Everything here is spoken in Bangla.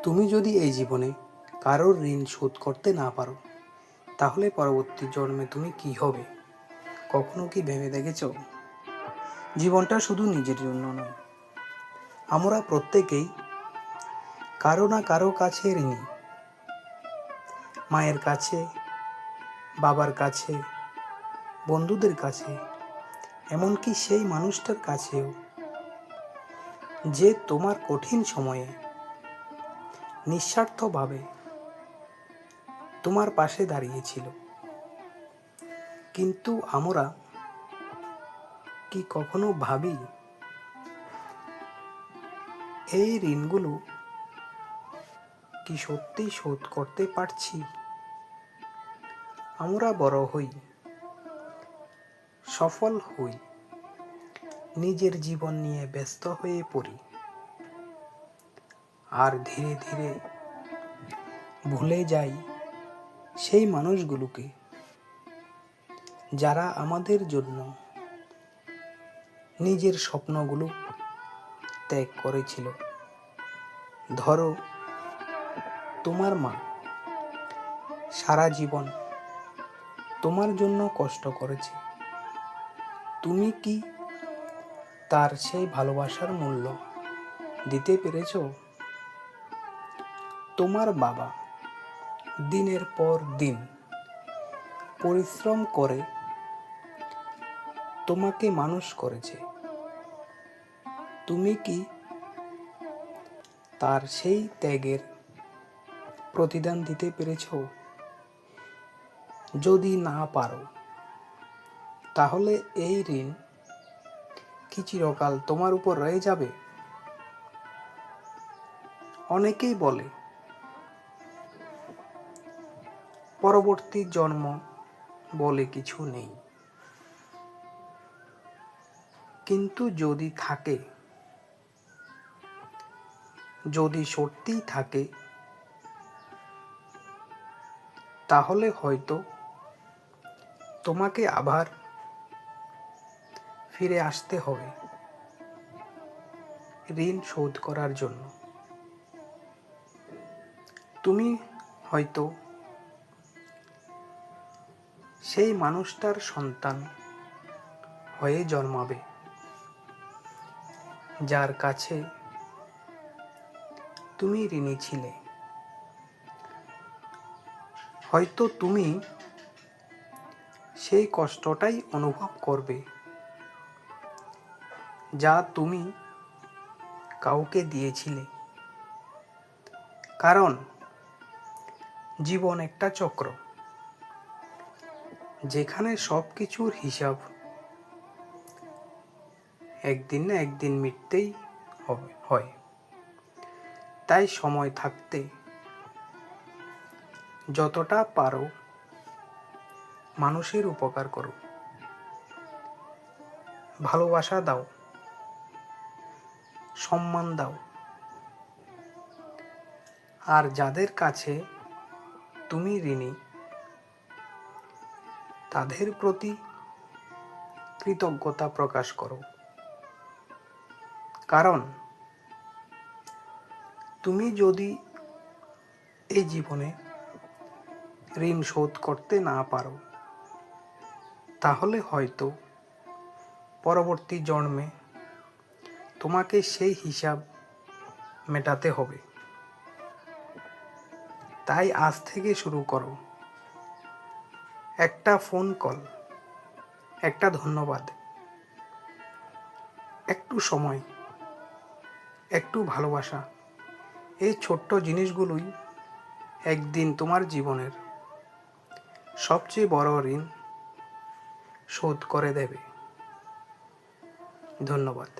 তুমি যদি এই জীবনে কারোর ঋণ শোধ করতে না পারো, তাহলে পরবর্তী জন্মে তুমি কি হবে? কখনো কি ভেবে দেখেছ? জীবনটা শুধু নিজের জন্য নয়, আমরা প্রত্যেকেই কারো না কারো কাছে ঋণী। মায়ের কাছে, বাবার কাছে, বন্ধুদের কাছে, এমনকি সেই মানুষটার কাছেও যে তোমার কঠিন সময়ে নিঃস্বার্থভাবে তোমার পাশে দাঁড়িয়েছিল। কিন্তু আমরা কি কখনো ভাবি এই ঋণগুলো কি সত্যি শোধ করতে পারছি? আমরা বড় হই, সফল হই, নিজের জীবন নিয়ে ব্যস্ত হয়ে পড়ি, আর ধীরে ধীরে ভুলে যাই সেই মানুষগুলোকে যারা আমাদের জন্য নিজের স্বপ্নগুলো ত্যাগ করেছিল। ধরো, তোমার মা সারা জীবন তোমার জন্য কষ্ট করেছে। তুমি কি তার সেই ভালোবাসার মূল্য দিতে পেরেছ? তোমার বাবা দিনের পর দিন পরিশ্রম করে তোমাকে মানুষ করেছে। তুমি কি তার সেই ত্যাগের প্রতিদান দিতে পেরেছ? যদি না পারো, তাহলে এই ঋণ কি চিরকাল তোমার উপর রয়ে যাবে? অনেকেই বলে পরবর্তী জন্ম বলে কিছু নেই, কিন্তু যদি থাকে, যদি সত্যিই থাকে, তাহলে হয়তো তোমাকে আবার ফিরে আসতে হবে ঋণ শোধ করার জন্য। তুমি হয়তো সেই মানুষটার সন্তান হয়ে জন্মাবে, যার কাছে তুমি ঋণী ছিলে। হয়তো তুমি সেই কষ্টটাই অনুভব করবে যা তুমি কাউকে দিয়েছিলে। কারণ জীবন একটা চক্র, যেখানে সব কিছুর হিসাব একদিন না একদিন মিটতেই হয়। তাই সময় থাকতে যতটা পারো মানুষের উপকার করো, ভালোবাসা দাও, সম্মান দাও, আর যাদের কাছে তুমি ঋণী তাদের প্রতি কৃতজ্ঞতা প্রকাশ করো। কারণ তুমি যদি এই জীবনে ঋণ শোধ করতে না পারো, তাহলে হয়তো পরবর্তী জন্মে তোমাকে সেই হিসাব মেটাতে হবে। তাই আজ থেকে শুরু করো। একটা ফোন কল, একটা ধন্যবাদ, একটু সময়, একটু ভালোবাসা, এই ছোট্ট জিনিসগুলোই একদিন তোমার জীবনের সবচেয়ে বড় ঋণ শোধ করে দেবে। ধন্যবাদ।